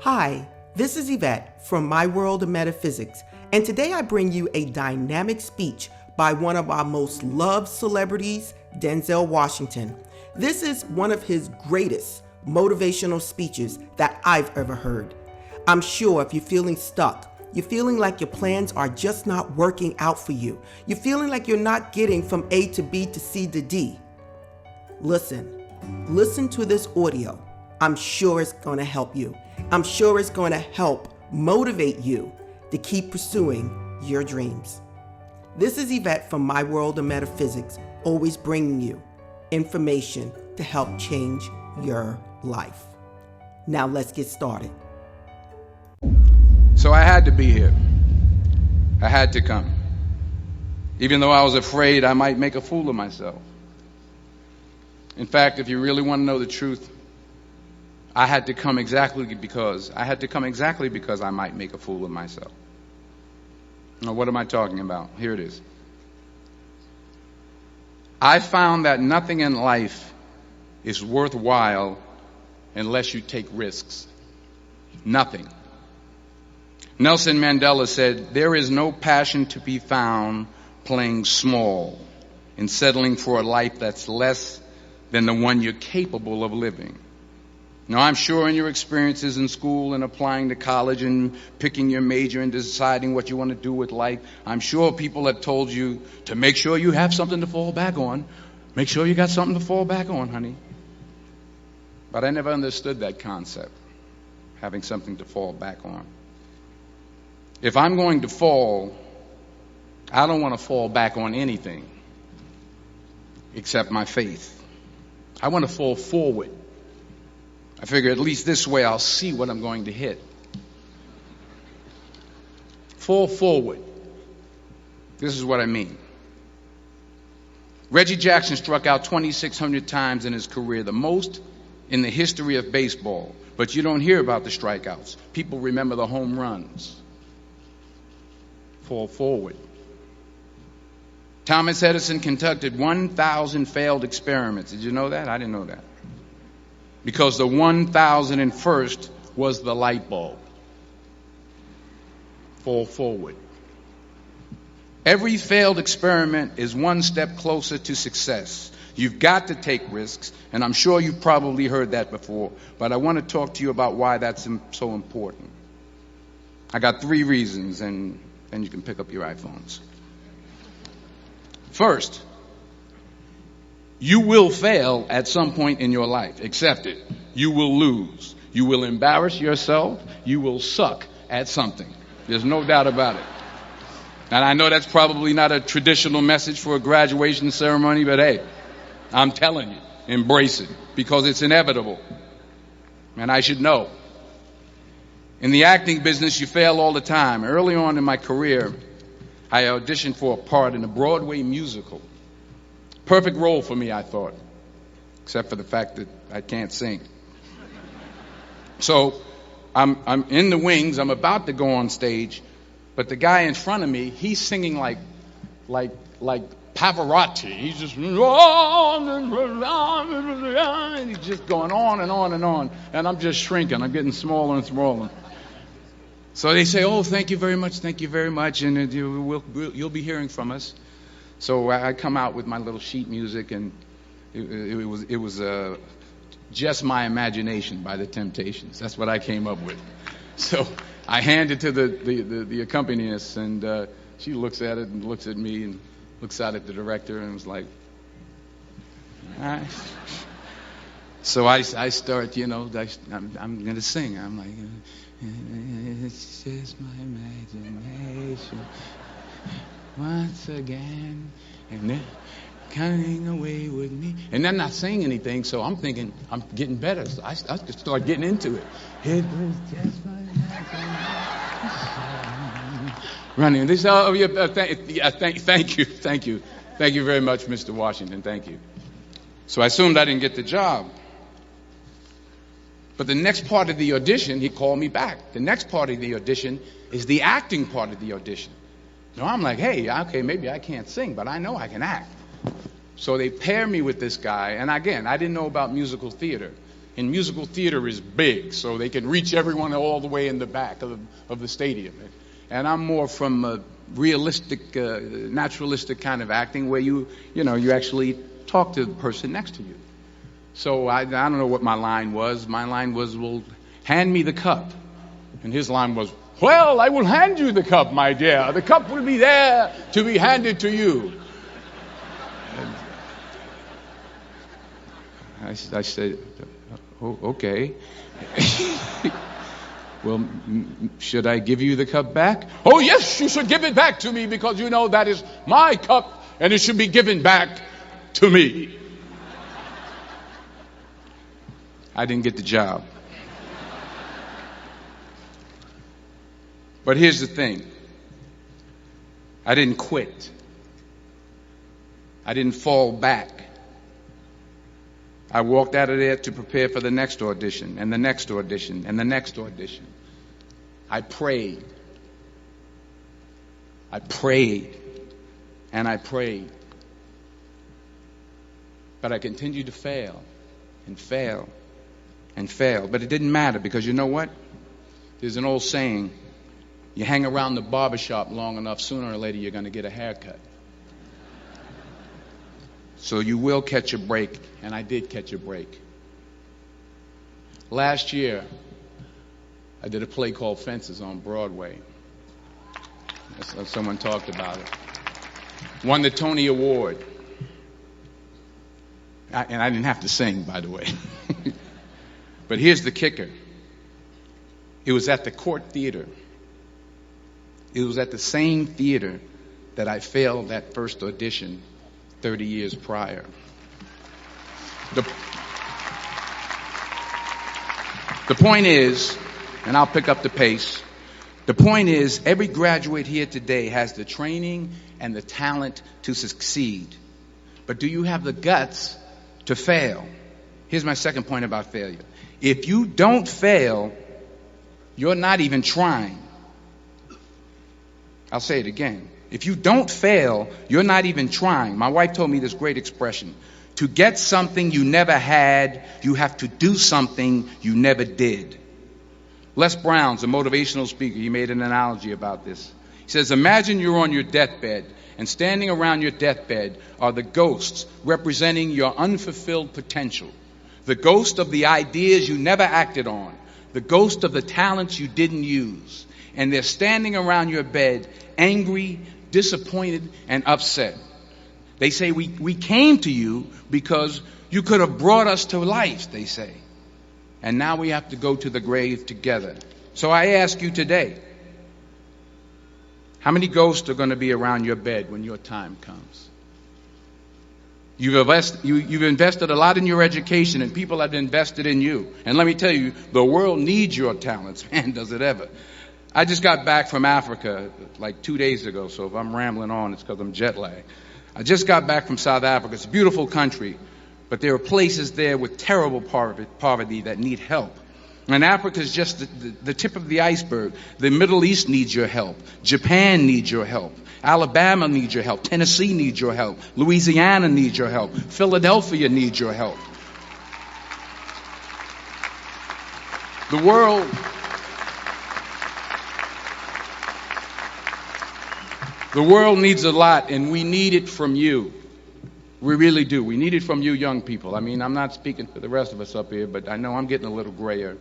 Hi, this is Eyvette from My World of Metaphysics, and today I bring you a dynamic speech by one of our most loved celebrities, Denzel Washington. This is one of his greatest motivational speeches that I've ever heard. I'm sure if you're feeling stuck, you're feeling like your plans are just not working out for you, you're feeling like you're not getting from A to B to C to D, listen to this audio. I'm sure it's going to help you. I'm sure it's going to help motivate you to keep pursuing your dreams. This is Eyvette from My World of Metaphysics, always bringing you information to help change your life. Now let's get started. So I had to be here. I had to come. Even though I was afraid I might make a fool of myself. In fact, if you really want to know the truth, I had to come exactly because I might make a fool of myself. Now, what am I talking about? Here it is. I found that nothing in life is worthwhile unless you take risks. Nothing. Nelson Mandela said, "There is no passion to be found playing small and settling for a life that's less than the one you're capable of living." Now, I'm sure in your experiences in school and applying to college and picking your major and deciding what you want to do with life, I'm sure people have told you to make sure you have something to fall back on. Make sure you got something to fall back on, honey. But I never understood that concept, having something to fall back on. If I'm going to fall, I don't want to fall back on anything except my faith. I want to fall forward. I figure at least this way I'll see what I'm going to hit. Fall forward. This is what I mean. Reggie Jackson struck out 2,600 times in his career, the most in the history of baseball. But you don't hear about the strikeouts. People remember the home runs. Fall forward. Thomas Edison conducted 1,000 failed experiments. Did you know that? I didn't know that. Because the 1,001st was the light bulb. Fall forward. Every failed experiment is one step closer to success. You've got to take risks, and I'm sure you've probably heard that before, but I want to talk to you about why that's so important. I got 3 reasons, and then you can pick up your iPhones. First, you will fail at some point in your life. Accept it. You will lose. You will embarrass yourself. You will suck at something. There's no doubt about it. And I know that's probably not a traditional message for a graduation ceremony, but hey, I'm telling you, embrace it because it's inevitable. And I should know. In the acting business, you fail all the time. Early on in my career, I auditioned for a part in a Broadway musical. Perfect role for me, I thought, except for the fact that I can't sing. So I'm in the wings. I'm about to go on stage, but the guy in front of me, he's singing like Pavarotti. He's just and he's just going on and on and on, and I'm just shrinking. I'm getting smaller and smaller. So they say, "Oh, thank you very much, and you'll be hearing from us." So I come out with my little sheet music, and it was Just My Imagination by the Temptations. That's what I came up with. So I hand it to the accompanist, and she looks at it and looks at me and looks out at the director and was like, "All right." So I start, I'm going to sing. I'm like, "It's just my imagination. Once again, and then coming away with me." And I'm not saying anything, so I'm thinking I'm getting better. So I just start getting into it. It was just my imagination. Running. This, thank you very much, Mr. Washington. Thank you. So I assumed I didn't get the job. But the next part of the audition, he called me back. The next part of the audition is the acting part of the audition. So I'm like, hey, okay, maybe I can't sing, but I know I can act. So they pair me with this guy, and again, I didn't know about musical theater. in musical theater is big, so they can reach everyone all the way in the back of the stadium. And I'm more from a realistic, naturalistic kind of acting where you actually talk to the person next to you. So I don't know what my line was. My line was, well, hand me the cup. And his line was, well, I will hand you the cup, my dear. The cup will be there to be handed to you. I said, oh, okay. Well, should I give you the cup back? Oh, yes, you should give it back to me because you know that is my cup and it should be given back to me. I didn't get the job. But here's the thing. I didn't quit. I didn't fall back. I walked out of there to prepare for the next audition, and the next audition, and the next audition. I prayed. I prayed. And I prayed. But I continued to fail, and fail, and fail. But it didn't matter, because you know what? There's an old saying, you hang around the barbershop long enough, sooner or later you're going to get a haircut. So you will catch a break, and I did catch a break. Last year, I did a play called Fences on Broadway. Someone talked about it. Won the Tony Award. And I didn't have to sing, by the way. But here's the kicker. It was at the Court Theater. It was at the same theater that I failed that first audition 30 years prior. The point is, and I'll pick up the pace, the point is every graduate here today has the training and the talent to succeed. But do you have the guts to fail? Here's my second point about failure. If you don't fail, you're not even trying. I'll say it again. If you don't fail, you're not even trying. My wife told me this great expression. To get something you never had, you have to do something you never did. Les Brown's a motivational speaker. He made an analogy about this. He says, imagine you're on your deathbed, and standing around your deathbed are the ghosts representing your unfulfilled potential. The ghost of the ideas you never acted on. The ghost of the talents you didn't use. And they're standing around your bed, angry, disappointed, and upset. They say, we came to you because you could have brought us to life, they say. And now we have to go to the grave together. So I ask you today, how many ghosts are going to be around your bed when your time comes? You've invested a lot in your education, and people have invested in you. And let me tell you, the world needs your talents. Man, does it ever. I just got back from Africa like 2 days ago, so if I'm rambling on, it's because I'm jet lagged. I just got back from South Africa. It's a beautiful country, but there are places there with terrible poverty that need help. And Africa is just the tip of the iceberg. The Middle East needs your help. Japan needs your help. Alabama needs your help. Tennessee needs your help. Louisiana needs your help. Philadelphia needs your help. The world needs a lot, and we need it from you. We really do. We need it from you young people. I mean, I'm not speaking for the rest of us up here, but I know I'm getting a little grayer.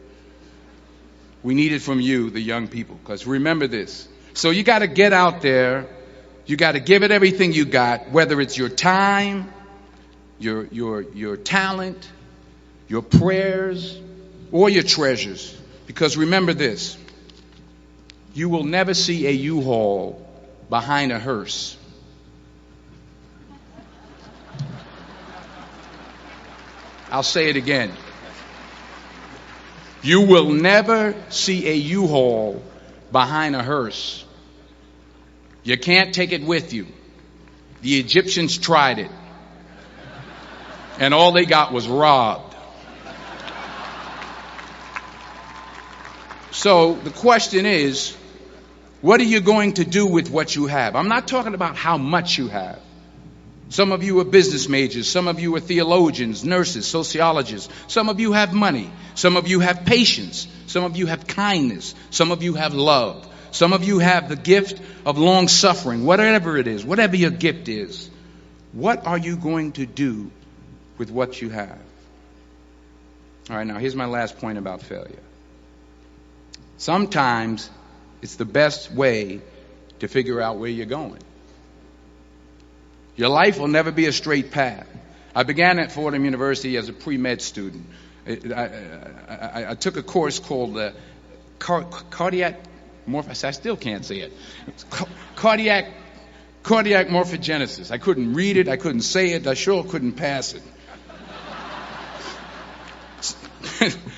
We need it from you, the young people, because remember this. So you got to get out there. You got to give it everything you got, whether it's your time, your talent, your prayers, or your treasures. Because remember this. You will never see a U-Haul behind a hearse. I'll say it again. You will never see a U-Haul behind a hearse. You can't take it with you. The Egyptians tried it, and all they got was robbed. So the question is, what are you going to do with what you have? I'm not talking about how much you have. Some of you are business majors. Some of you are theologians, nurses, sociologists. Some of you have money. Some of you have patience. Some of you have kindness. Some of you have love. Some of you have the gift of long suffering. Whatever it is, whatever your gift is, what are you going to do with what you have? All right, now here's my last point about failure. Sometimes it's the best way to figure out where you're going. Your life will never be a straight path. I began at Fordham University as a pre-med student. I took a course called cardiac morphogenesis. I still can't say it. Cardiac morphogenesis. I couldn't read it. I couldn't say it. I sure couldn't pass it.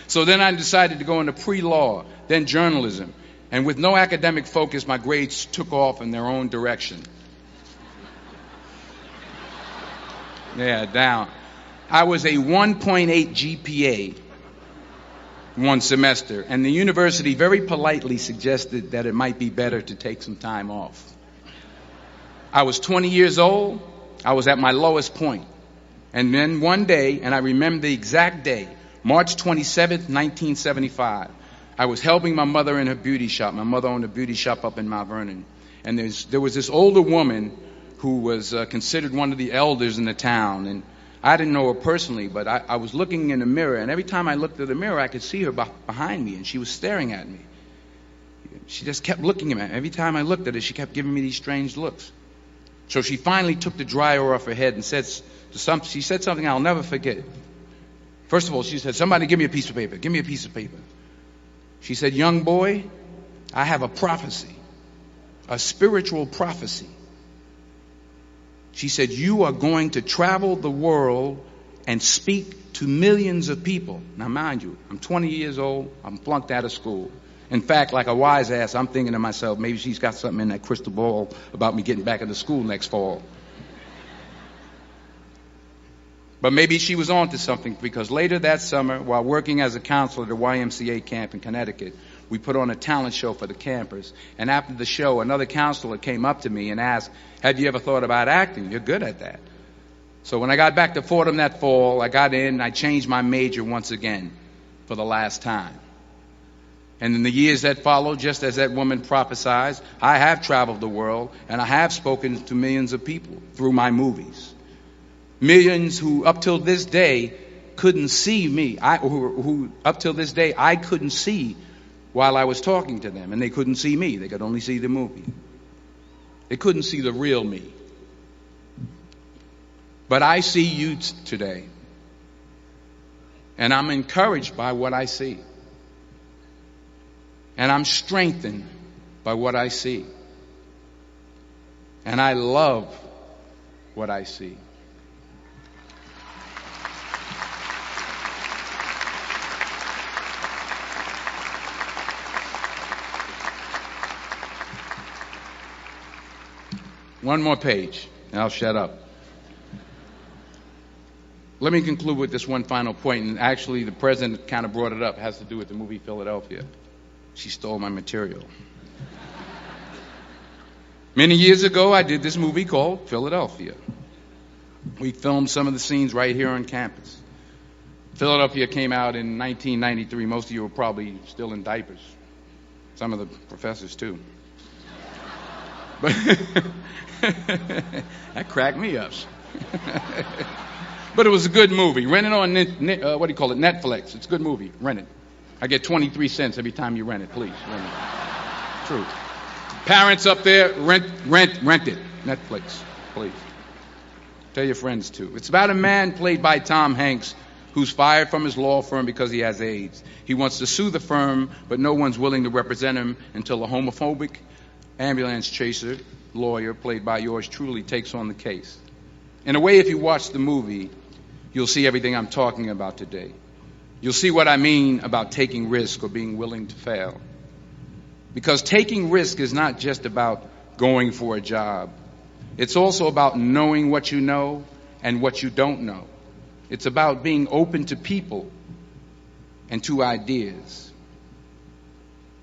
So then I decided to go into pre-law, then journalism. And with no academic focus, my grades took off in their own direction. Yeah, down. I was a 1.8 GPA one semester, and the university very politely suggested that it might be better to take some time off. I was 20 years old. I was at my lowest point. And then one day, and I remember the exact day, March 27th, 1975, I was helping my mother in her beauty shop. My mother owned a beauty shop up in Mount Vernon. And there was this older woman who was considered one of the elders in the town. And I didn't know her personally, but I was looking in the mirror, and every time I looked at the mirror, I could see her behind me, and she was staring at me. She just kept looking at me. Every time I looked at her, she kept giving me these strange looks. So she finally took the dryer off her head and she said something I'll never forget. First of all, she said, "Somebody give me a piece of paper. Give me a piece of paper." She said, "Young boy, I have a prophecy, a spiritual prophecy." She said, "You are going to travel the world and speak to millions of people." Now, mind you, I'm 20 years old. I'm flunked out of school. In fact, like a wise ass, I'm thinking to myself, maybe she's got something in that crystal ball about me getting back into school next fall. But maybe she was on to something, because later that summer, while working as a counselor at a YMCA camp in Connecticut, we put on a talent show for the campers. And after the show, another counselor came up to me and asked, "Have you ever thought about acting? You're good at that." So when I got back to Fordham that fall, I got in and I changed my major once again for the last time. And in the years that followed, just as that woman prophesied, I have traveled the world and I have spoken to millions of people through my movies. Millions who up till this day couldn't see me, who up till this day I couldn't see while I was talking to them, and they couldn't see me. They could only see the movie. They couldn't see the real me. But I see you today, and I'm encouraged by what I see. And I'm strengthened by what I see. And I love what I see. One more page, and I'll shut up. Let me conclude with this one final point, and actually the president kind of brought it up. It has to do with the movie Philadelphia. She stole my material. Many years ago, I did this movie called Philadelphia. We filmed some of the scenes right here on campus. Philadelphia came out in 1993. Most of you were probably still in diapers. Some of the professors, too. But that cracked me up. But it was a good movie. Rent it on Netflix. It's a good movie. Rent it. I get 23 cents every time you rent it. Please, rent it. True. Parents up there, rent it. Netflix, please. Tell your friends too. It's about a man played by Tom Hanks who's fired from his law firm because he has AIDS. He wants to sue the firm, but no one's willing to represent him until a homophobic ambulance chaser lawyer, played by yours truly, takes on the case. In a way, if you watch the movie, you'll see everything I'm talking about today. You'll see what I mean about taking risk or being willing to fail. Because taking risk is not just about going for a job. It's also about knowing what you know and what you don't know. It's about being open to people and to ideas.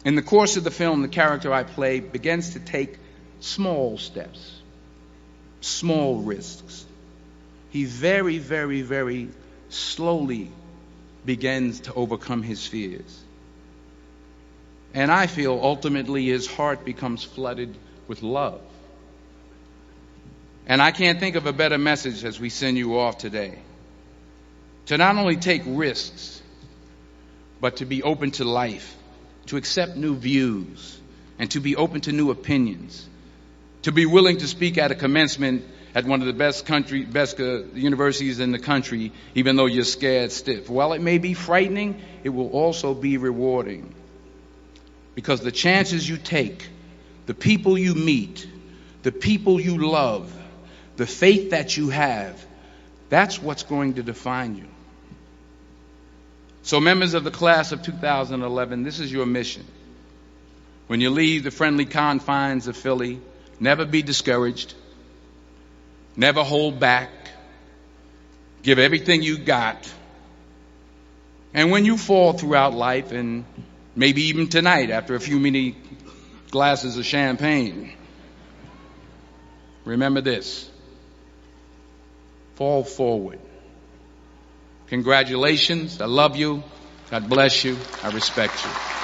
In the course of the film, the character I play begins to take small steps, small risks, he very, very, very slowly begins to overcome his fears. And I feel ultimately his heart becomes flooded with love. And I can't think of a better message as we send you off today. To not only take risks, but to be open to life, to accept new views, and to be open to new opinions, to be willing to speak at a commencement at one of the best universities in the country, even though you're scared stiff. While it may be frightening, it will also be rewarding. Because the chances you take, the people you meet, the people you love, the faith that you have, that's what's going to define you. So members of the class of 2011, this is your mission. When you leave the friendly confines of Philly, never be discouraged. Never hold back. Give everything you got. And when you fall throughout life, and maybe even tonight after a few many glasses of champagne, remember this. Fall forward. Congratulations. I love you. God bless you. I respect you.